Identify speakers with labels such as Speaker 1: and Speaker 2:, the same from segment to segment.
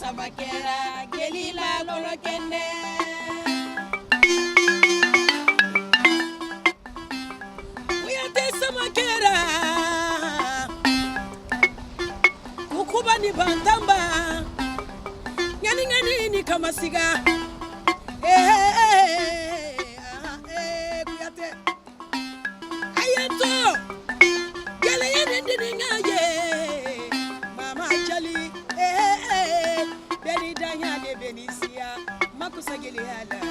Speaker 1: samakera gelila lolokende Kuyate samakera Kukuba ni bantamba Ngani ngani ni kamasiga Kuyate Ayato Gele yende ngaye Mama Jali Beni danya de Benicia Makusa gele hala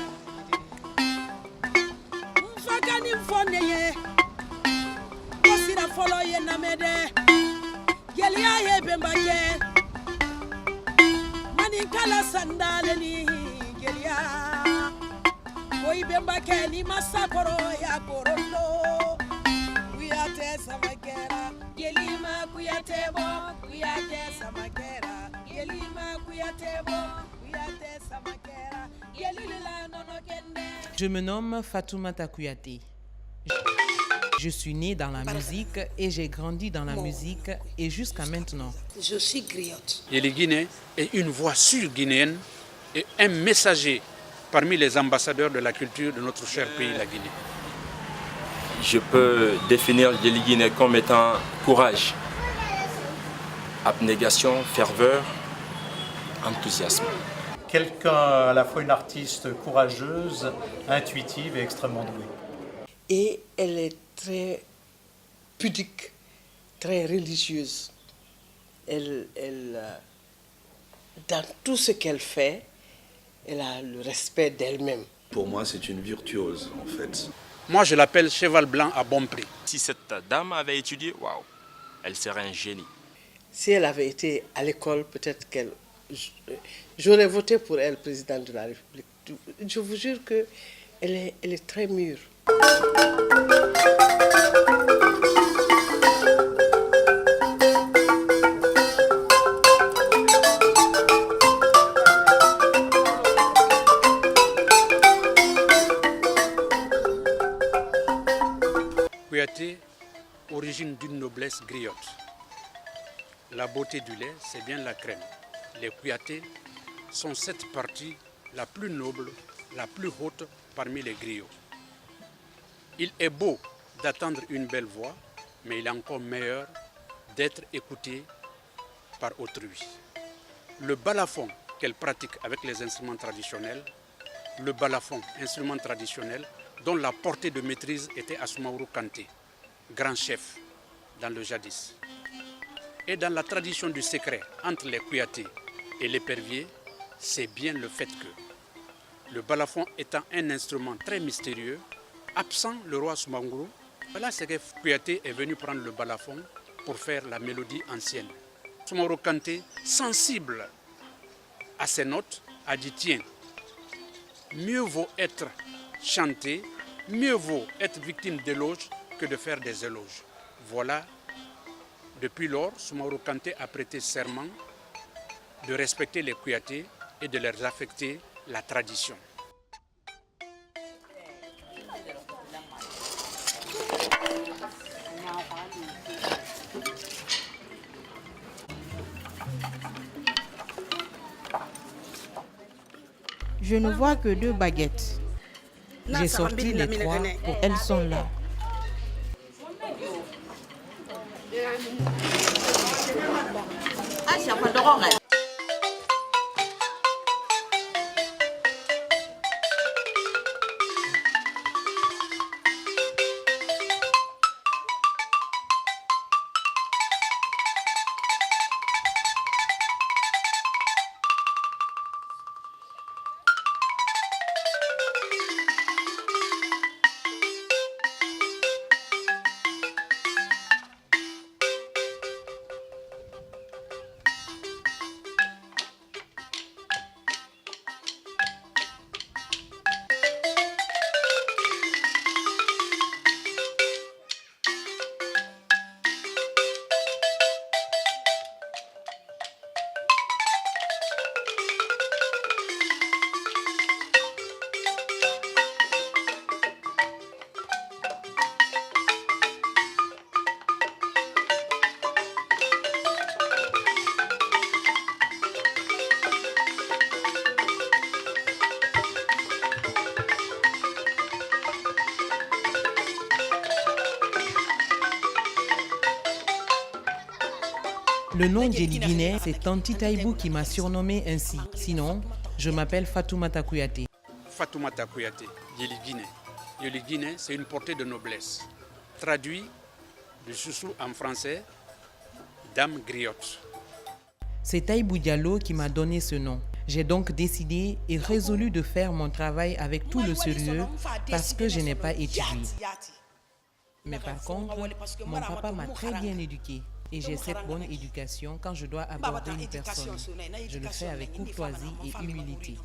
Speaker 1: Mfaka ni mfone ye Kosira follow ye namede Gele ye bembake Mani kala sandale ni gele ya Koi bembake ni masakoro ya korondo Kuyate samakera Gelima kuyatebo Kuyate samakera Gelima kuyatebo Kuyate samakera Gelila nono kende.
Speaker 2: Je me nomme Fatoumata Kouyaté. Je suis née dans la musique et j'ai grandi dans la musique et jusqu'à maintenant.
Speaker 1: Je suis griotte.
Speaker 3: Yeli Guinée est une voix sûre guinéenne et un messager parmi les ambassadeurs de la culture de notre cher pays, la Guinée.
Speaker 4: Je peux définir Yeli Guinée comme étant courage, abnégation, ferveur, enthousiasme.
Speaker 5: Quelqu'un, à la fois une artiste courageuse, intuitive et extrêmement douée.
Speaker 6: Et elle est très pudique, très religieuse. Dans tout ce qu'elle fait, elle a le respect d'elle-même.
Speaker 7: Pour moi, c'est une virtuose, en fait.
Speaker 3: Moi, je l'appelle cheval blanc à bon prix.
Speaker 4: Si cette dame avait étudié, waouh, elle serait un génie.
Speaker 6: Si elle avait été à l'école, peut-être qu'elle... J'aurais voté pour elle, présidente de la République. Je vous jure qu'elle est très mûre.
Speaker 3: Kouyaté, origine d'une noblesse griotte. La beauté du lait, c'est bien la crème. Les Kouyatés sont cette partie la plus noble, la plus haute parmi les griots. Il est beau d'attendre une belle voix, mais il est encore meilleur d'être écouté par autrui. Le balafon qu'elle pratique avec les instruments traditionnels, le balafon, instrument traditionnel, dont la portée de maîtrise était Assoumaworo Kanté, grand chef dans le jadis. Et dans la tradition du secret entre les Kouyatés et l'épervier, c'est bien le fait que le balafon étant un instrument très mystérieux, absent le roi Assoumaworo, voilà c'est que Kouyaté est venu prendre le balafon pour faire la mélodie ancienne. Assoumaworo Kanté, sensible à ces notes, a dit tiens, mieux vaut être chanté, mieux vaut être victime d'éloges que de faire des éloges. Voilà, depuis lors, Assoumaworo Kanté a prêté serment de respecter les Kouyatés et de leur affecter la tradition.
Speaker 2: Je ne vois que 2 baguettes. J'ai sorti les 3 pour elles sont là. Le nom Djeli Guinée, c'est Tanti Taïbou qui m'a surnommé ainsi. Sinon, je m'appelle Fatoumata Kouyaté.
Speaker 3: Fatoumata Kouyaté, Djeli Guinée. Djeli Guinée, c'est une portée de noblesse. Traduit du soussou en français, Dame Griotte.
Speaker 2: C'est Taïbou Diallo qui m'a donné ce nom. J'ai donc décidé et résolu de faire mon travail avec tout le sérieux parce que je n'ai pas étudié. Mais par contre, mon papa m'a très bien éduqué et j'ai cette bonne éducation quand je dois aborder une personne. Je le fais avec courtoisie et humilité.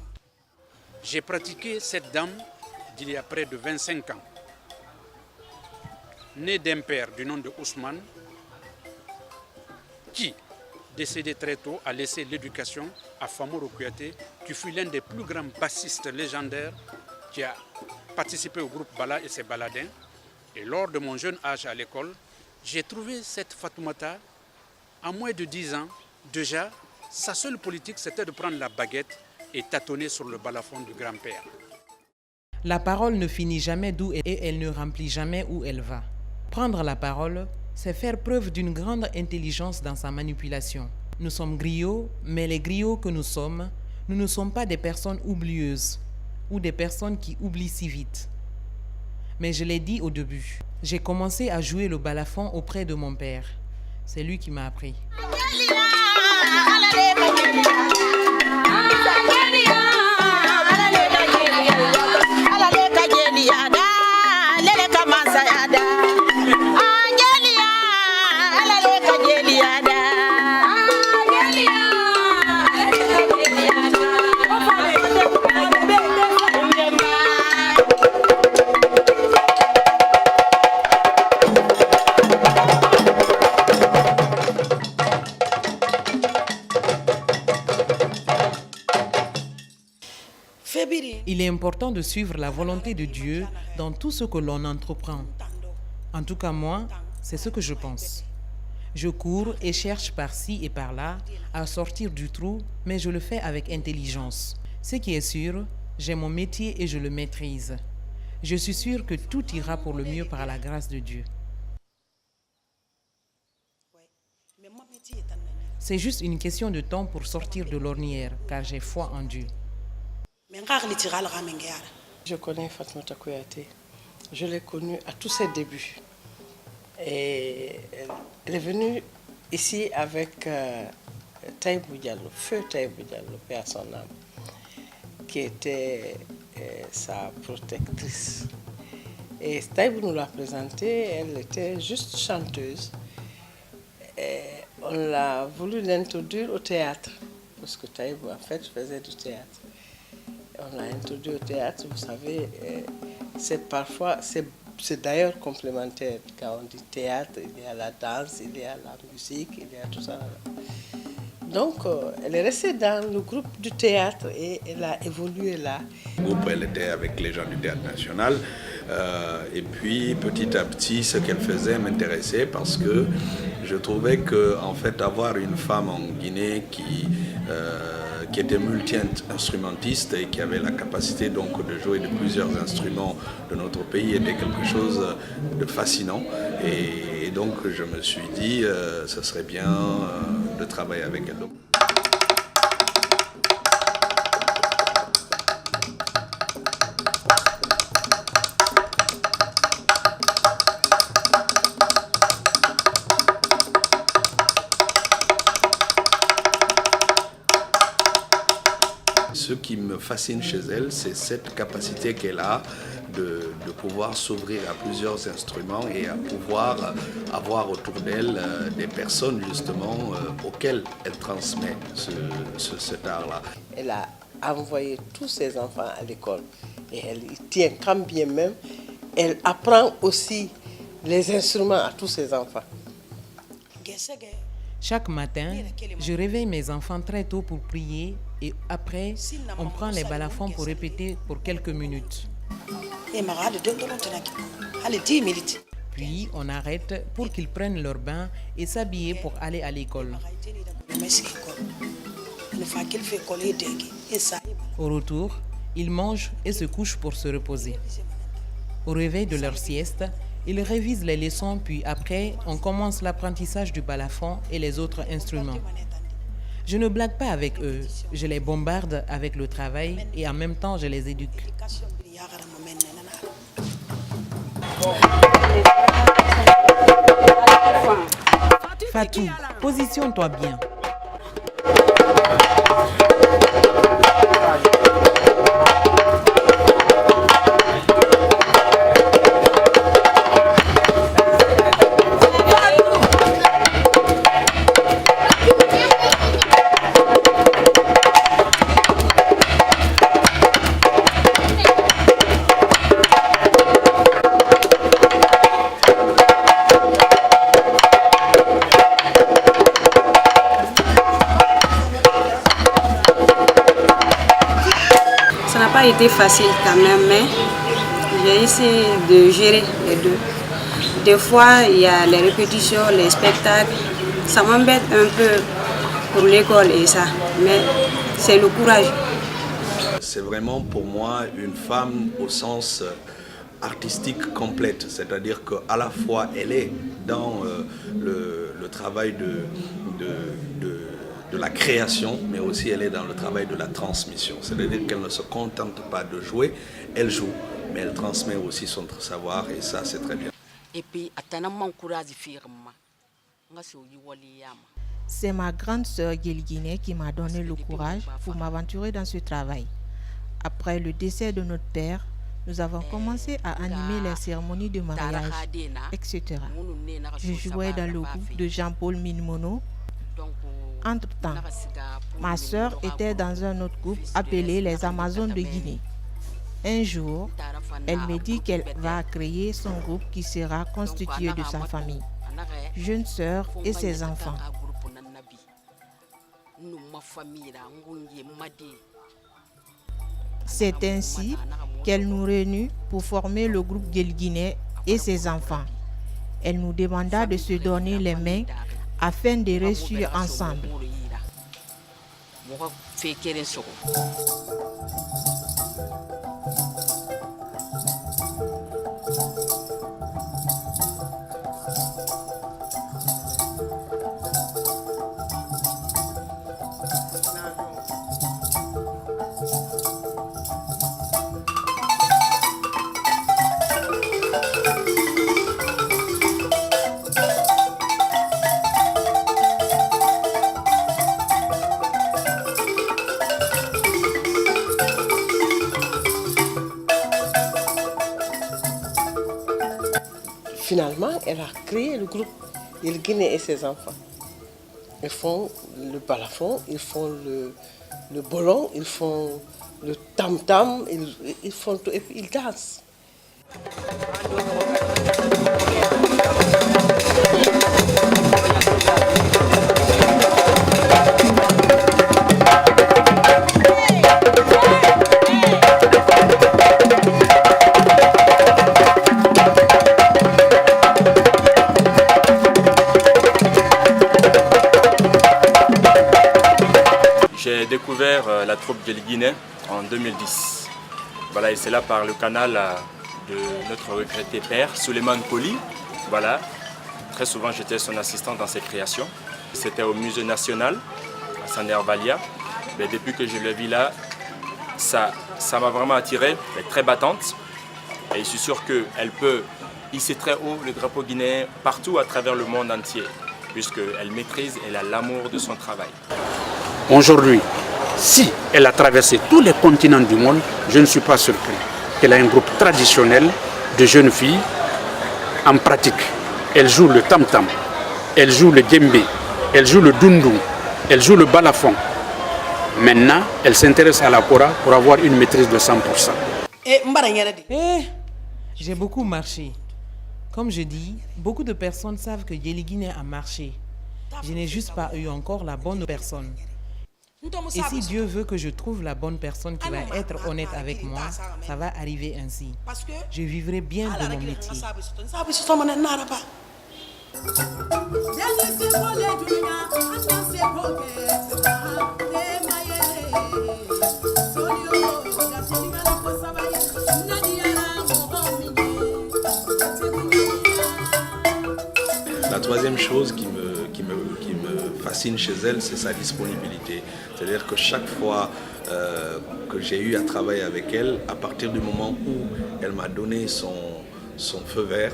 Speaker 3: J'ai pratiqué cette dame d'il y a près de 25 ans. Né d'un père du nom de Ousmane, qui, décédé très tôt, a laissé l'éducation à Famoro Kouyaté, qui fut l'un des plus grands bassistes légendaires qui a participé au groupe Bala et ses baladins. Et lors de mon jeune âge à l'école, j'ai trouvé cette Fatoumata, à moins de 10 ans, déjà, sa seule politique, c'était de prendre la baguette et tâtonner sur le balafon du grand-père.
Speaker 2: La parole ne finit jamais d'où et elle ne remplit jamais où elle va. Prendre la parole, c'est faire preuve d'une grande intelligence dans sa manipulation. Nous sommes griots, mais les griots que nous ne sommes pas des personnes oublieuses ou des personnes qui oublient si vite. Mais je l'ai dit au début, j'ai commencé à jouer le balafon auprès de mon père. C'est lui qui m'a appris. Il est important de suivre la volonté de Dieu dans tout ce que l'on entreprend. En tout cas, moi, c'est ce que je pense. Je cours et cherche par-ci et par-là à sortir du trou, mais je le fais avec intelligence. Ce qui est sûr, j'ai mon métier et je le maîtrise. Je suis sûre que tout ira pour le mieux par la grâce de Dieu. C'est juste une question de temps pour sortir de l'ornière, car j'ai foi en Dieu.
Speaker 6: Je connais Fatoumata Kouyaté. Je l'ai connue à tous ses débuts. Et elle est venue ici avec Taïbou Diallo, feu Taïbou Diallo, paix à son âme, qui était sa protectrice. Et Taïbou nous l'a présentée, elle était juste chanteuse. Et on l'a voulu l'introduire au théâtre, parce que Taïbou, en fait, faisait du théâtre. On l'a introduit au théâtre, vous savez, c'est d'ailleurs complémentaire. Quand on dit théâtre, il y a la danse, il y a la musique, il y a tout ça. Donc, elle est restée dans le groupe du théâtre et elle a évolué là.
Speaker 7: Elle était avec les gens du Théâtre National. Et puis, petit à petit, ce qu'elle faisait m'intéressait parce que je trouvais qu'en fait, avoir une femme en Guinée qui était multi-instrumentiste et qui avait la capacité donc de jouer de plusieurs instruments de notre pays était quelque chose de fascinant. Et donc je me suis dit, ce serait bien de travailler avec elle. Ce qui me fascine chez elle, c'est cette capacité qu'elle a de pouvoir s'ouvrir à plusieurs instruments et à pouvoir avoir autour d'elle des personnes justement auxquelles elle transmet cet art-là.
Speaker 6: Elle a envoyé tous ses enfants à l'école et elle y tient quand bien même. Elle apprend aussi les instruments à tous ses enfants.
Speaker 2: Chaque matin, je réveille mes enfants très tôt pour prier et après, on prend les balafons pour répéter pour quelques minutes. Puis, on arrête pour qu'ils prennent leur bain et s'habiller pour aller à l'école. Au retour, ils mangent et se couchent pour se reposer. Au réveil de leur sieste, Ils révisent les leçons, puis après, on commence l'apprentissage du balafon et les autres instruments. Je ne blague pas avec eux, je les bombarde avec le travail et en même temps je les éduque. Fatou, positionne-toi bien.
Speaker 8: Ça n'a pas été facile quand même, mais j'ai essayé de gérer les deux. Des fois, il y a les répétitions, les spectacles. Ça m'embête un peu pour l'école et ça, mais c'est le courage.
Speaker 7: C'est vraiment pour moi une femme au sens artistique complète, c'est-à-dire qu'à la fois elle est dans le travail de la création, mais aussi elle est dans le travail de la transmission. C'est-à-dire qu'elle ne se contente pas de jouer, elle joue, mais elle transmet aussi son savoir et ça c'est très bien.
Speaker 9: Et puis,
Speaker 10: c'est ma grande sœur Guelguiné qui m'a donné le courage pour m'aventurer dans ce travail. Après le décès de notre père, nous avons commencé à animer les cérémonies de mariage, etc. Je jouais dans le groupe de Jean-Paul Minmono. Entre-temps, ma sœur était dans un autre groupe appelé les Amazones de Guinée. Un jour, elle me dit qu'elle va créer son groupe qui sera constitué de sa famille, jeune sœur et ses enfants. C'est ainsi qu'elle nous réunit pour former le groupe Guelguiné et ses enfants. Elle nous demanda de se donner les mains afin de réussir ensemble.
Speaker 6: Finalement, elle a créé le groupe Guelguiné et ses enfants. Ils font le balafon, ils font le bolon, ils font le tam-tam, ils font tout et puis ils dansent.
Speaker 4: J'ai découvert la troupe Guelguiné en 2010. Voilà, et c'est là par le canal de notre regretté père, Souleymane Koli. Voilà, très souvent j'étais son assistant dans ses créations. C'était au Musée National, à Saner-Valia. Mais depuis que je l'ai vu là, ça m'a vraiment attiré. Elle est très battante et je suis sûr qu'elle peut hisser très haut le drapeau guinéen partout à travers le monde entier, puisqu'elle maîtrise et elle a l'amour de son travail.
Speaker 3: Aujourd'hui, si elle a traversé tous les continents du monde, je ne suis pas surpris qu'elle a un groupe traditionnel de jeunes filles en pratique. Elle joue le tam-tam, elle joue le djembé, elle joue le dundu, elle joue le balafon. Maintenant, elle s'intéresse à la kora pour avoir une maîtrise de 100%.
Speaker 2: J'ai beaucoup marché. Comme je dis, beaucoup de personnes savent que Guelguiné a marché. Je n'ai juste pas eu encore la bonne personne. Et si Dieu veut que je trouve la bonne personne qui va être honnête avec moi, ça va arriver ainsi. Je vivrai bien de mon métier.
Speaker 1: Nadia,
Speaker 7: troisième chose qui me fascine chez elle, c'est sa disponibilité. C'est-à-dire que chaque fois que j'ai eu à travailler avec elle, à partir du moment où elle m'a donné son feu vert,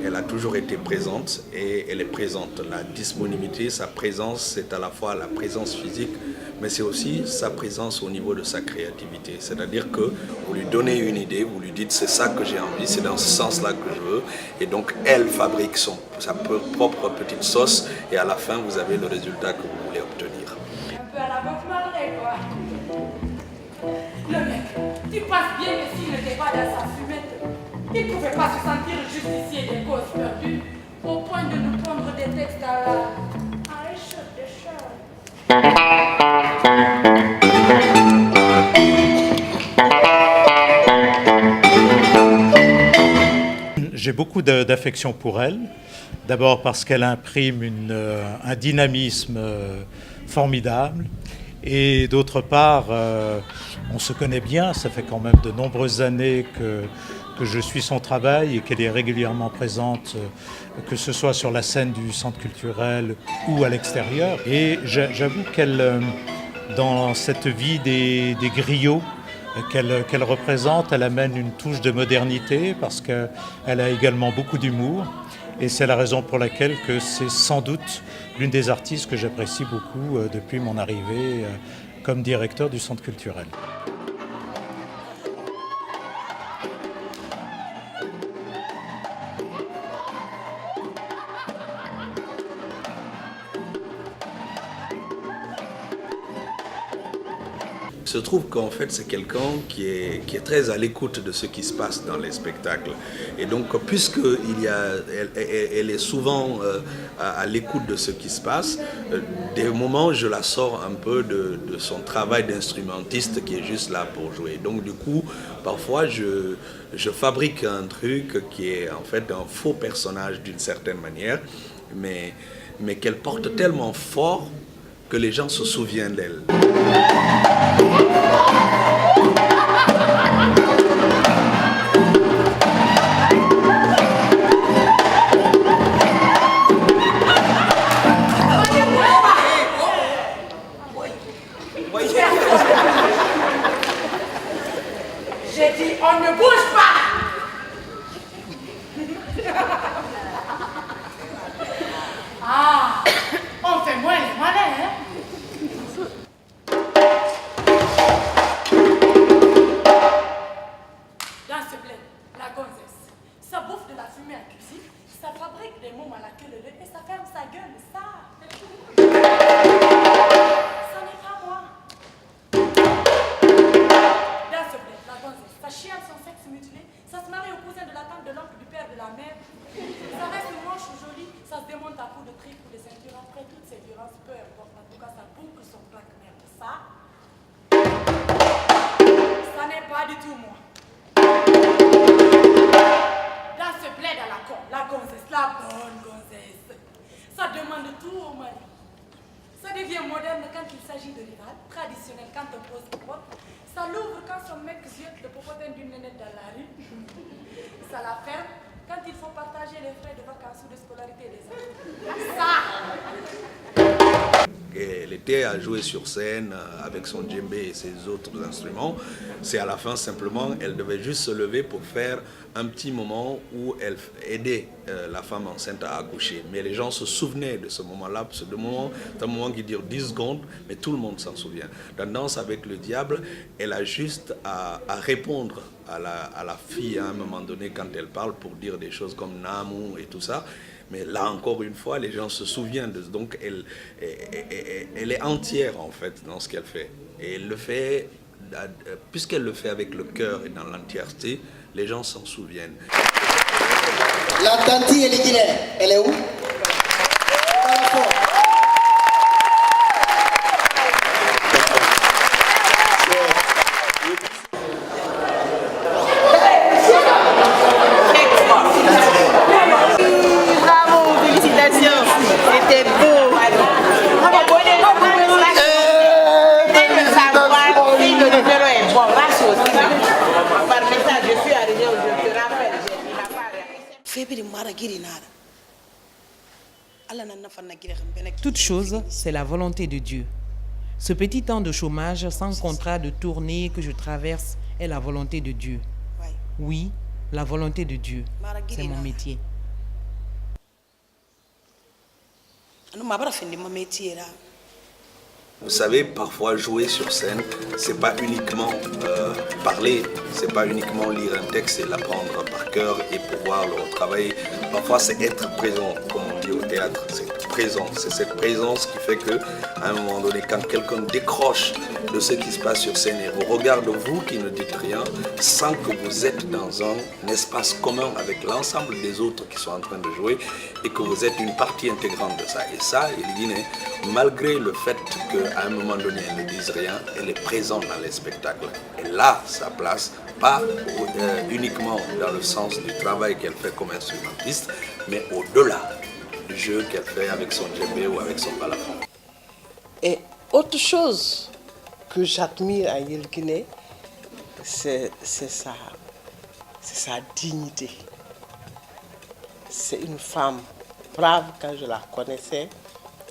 Speaker 7: elle a toujours été présente et elle est présente. La disponibilité, sa présence, c'est à la fois la présence physique, mais c'est aussi sa présence au niveau de sa créativité. C'est-à-dire que vous lui donnez une idée, vous lui dites c'est ça que j'ai envie, c'est dans ce sens-là que je veux. Et donc elle fabrique sa propre petite sauce et à la fin vous avez le résultat que vous voulez obtenir.
Speaker 9: Un peu à la Bob Marley, quoi. Le mec, tu penses bien que s'il n'était pas dans sa fumette, il ne pouvait pas se sentir justicier des causes perdues au point de nous prendre des textes à la I shoot the shot.
Speaker 5: J'ai beaucoup d'affection pour elle. D'abord parce qu'elle imprime un dynamisme formidable. Et d'autre part, on se connaît bien, ça fait quand même de nombreuses années que je suis son travail et qu'elle est régulièrement présente, que ce soit sur la scène du centre culturel ou à l'extérieur. Et j'avoue qu'elle, dans cette vie des griots qu'elle représente, elle amène une touche de modernité parce qu'elle a également beaucoup d'humour. Et c'est la raison pour laquelle que c'est sans doute l'une des artistes que j'apprécie beaucoup depuis mon arrivée comme directeur du centre culturel.
Speaker 7: Il se trouve qu'en fait c'est quelqu'un qui est très à l'écoute de ce qui se passe dans les spectacles. Et donc elle est souvent à l'écoute de ce qui se passe, des moments je la sors un peu de son travail d'instrumentiste qui est juste là pour jouer. Donc du coup, parfois je fabrique un truc qui est en fait un faux personnage d'une certaine manière, mais qu'elle porte tellement fort que les gens se souviennent d'elle.
Speaker 9: J'ai dit, on ne bouge pas. Ah, on fait moins les malins, hein? Dans ce blé, la gonzesse, ça bouffe de la fumée à cuisine, ça fabrique des mômes à la queue leu et ça ferme sa gueule, ça. Ça n'est pas moi. Dans ce blé, la gonzesse, ça chiale son sexe mutilé, ça se marie au cousin de la tante, de l'oncle, du père, de la mère. Ça reste moche ou joli, ça se démonte à coups de triques ou de ceinture. Après toutes ces violences, peu importe, en tout cas, ça boucle son plaque-merde. Ça n'est pas du tout moi. Dans ce bled à la con, la gonzesse, la bonne gonzesse, ça demande tout au mari. Ça devient moderne quand il s'agit de rival, traditionnel quand on pose des potes. Ça l'ouvre quand son mec ziote le popotin d'une nénette dans la rue. Ça la ferme quand il faut partager les frais de vacances ou de scolarité des autres. Ça!
Speaker 7: Elle était à jouer sur scène avec son djembé et ses autres instruments. C'est à la fin simplement, elle devait juste se lever pour faire un petit moment où elle aidait la femme enceinte à accoucher. Mais les gens se souvenaient de ce moment-là. C'est un moment qui dure 10 secondes, mais tout le monde s'en souvient. Dans Danse avec le diable, elle a juste à répondre à la fille à un moment donné quand elle parle pour dire des choses comme Namu et tout ça. Mais là, encore une fois, les gens se souviennent de... Donc, elle est entière, en fait, dans ce qu'elle fait. Et elle le fait, puisqu'elle le fait avec le cœur et dans l'entièreté, les gens s'en souviennent.
Speaker 11: La tantille Guinée, elle est où?
Speaker 1: Febiri mara giri nada.
Speaker 2: Toute chose, c'est la volonté de Dieu. Ce petit temps de chômage sans contrat de tournée que je traverse est la volonté de Dieu. Oui, la volonté de Dieu. C'est mon métier.
Speaker 7: Vous savez, parfois jouer sur scène, c'est pas uniquement parler, c'est pas uniquement lire un texte et l'apprendre par cœur et pouvoir le retravailler. Parfois, c'est être présent, comme on dit au théâtre, c'est être présent. C'est cette présence qui fait que, à un moment donné, quand quelqu'un décroche de ce qui se passe sur scène et vous regarde vous qui ne dites rien, sans que vous êtes dans un espace commun avec l'ensemble des autres qui sont en train de jouer et que vous êtes une partie intégrante de ça. Et ça, Eligine, malgré le fait qu'à un moment donné, elle ne dise rien, elle est présente dans les spectacles. Elle a sa place, pas uniquement dans le sens du travail qu'elle fait comme instrumentiste, mais au-delà du jeu qu'elle fait avec son djembé ou avec son balafon.
Speaker 6: Et autre chose que j'admire à Yelkine, c'est sa dignité. C'est une femme brave. Quand je la connaissais,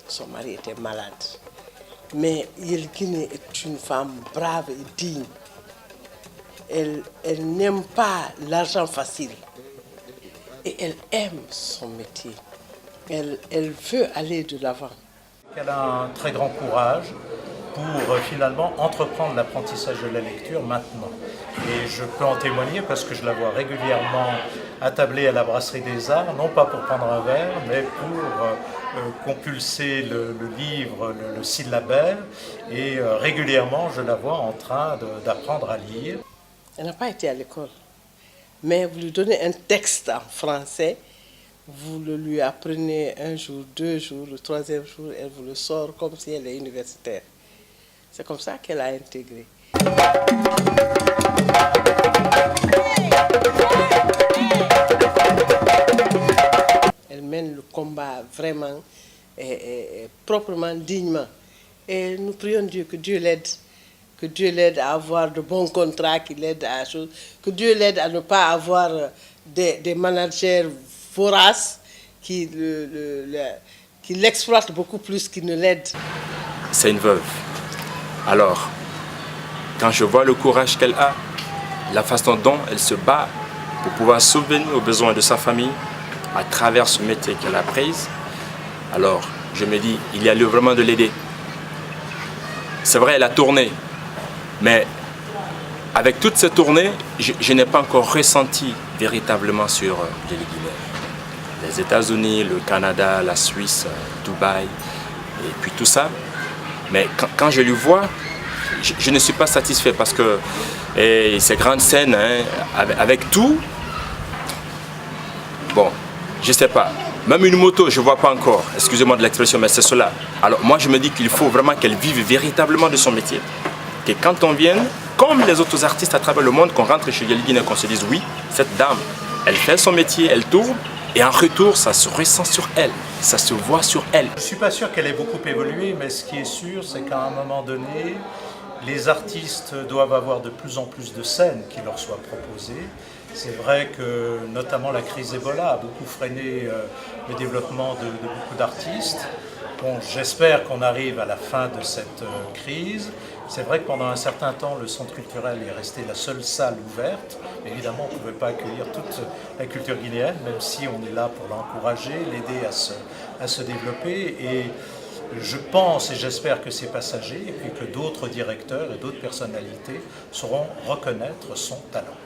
Speaker 6: son mari était malade. Mais Yelkine est une femme brave et digne. Elle n'aime pas l'argent facile. Et elle aime son métier. Elle veut aller de l'avant.
Speaker 5: Elle a un très grand courage pour finalement entreprendre l'apprentissage de la lecture maintenant. Et je peux en témoigner parce que je la vois régulièrement attablée à la Brasserie des Arts, non pas pour prendre un verre, mais pour compulser le livre, le syllabaire. Et régulièrement, je la vois en train d'apprendre à lire.
Speaker 6: Elle n'a pas été à l'école, mais vous lui donnez un texte en français, vous le lui apprenez un jour, 2 jours, le 3e jour, elle vous le sort comme si elle est universitaire. C'est comme ça qu'elle a intégré. Elle mène le combat vraiment et proprement, dignement. Et nous prions Dieu, que Dieu l'aide. Que Dieu l'aide à avoir de bons contrats, qu'il l'aide à chose, que Dieu l'aide à ne pas avoir des managers voraces qui l'exploitent beaucoup plus qu'ils ne l'aident.
Speaker 4: C'est une veuve. Alors, quand je vois le courage qu'elle a, la façon dont elle se bat pour pouvoir subvenir aux besoins de sa famille à travers ce métier qu'elle a pris, alors je me dis, il y a lieu vraiment de l'aider. C'est vrai, elle a tourné. Mais avec toutes ces tournées, je n'ai pas encore ressenti véritablement sur les Guinéens. Les États-Unis, le Canada, la Suisse, Dubaï, et puis tout ça. Mais quand je le vois, je ne suis pas satisfait parce que ces grandes scènes, hein, avec tout, bon, je ne sais pas. Même une moto, je ne vois pas encore, excusez-moi de l'expression, mais c'est cela. Alors moi, je me dis qu'il faut vraiment qu'elle vive véritablement de son métier. Que quand on vient, comme les autres artistes à travers le monde, qu'on rentre chez Yelkine et qu'on se dise oui, cette dame, elle fait son métier, elle tourne, et en retour, ça se ressent sur elle, ça se voit sur elle.
Speaker 5: Je ne suis pas sûr qu'elle ait beaucoup évolué, mais ce qui est sûr, c'est qu'à un moment donné, les artistes doivent avoir de plus en plus de scènes qui leur soient proposées. C'est vrai que notamment la crise Ebola a beaucoup freiné le développement de beaucoup d'artistes. Bon, j'espère qu'on arrive à la fin de cette crise. C'est vrai que pendant un certain temps, le centre culturel est resté la seule salle ouverte. Évidemment, on ne pouvait pas accueillir toute la culture guinéenne, même si on est là pour l'encourager, l'aider à se développer. Et je pense et j'espère que c'est passager et puis que d'autres directeurs et d'autres personnalités sauront reconnaître son talent.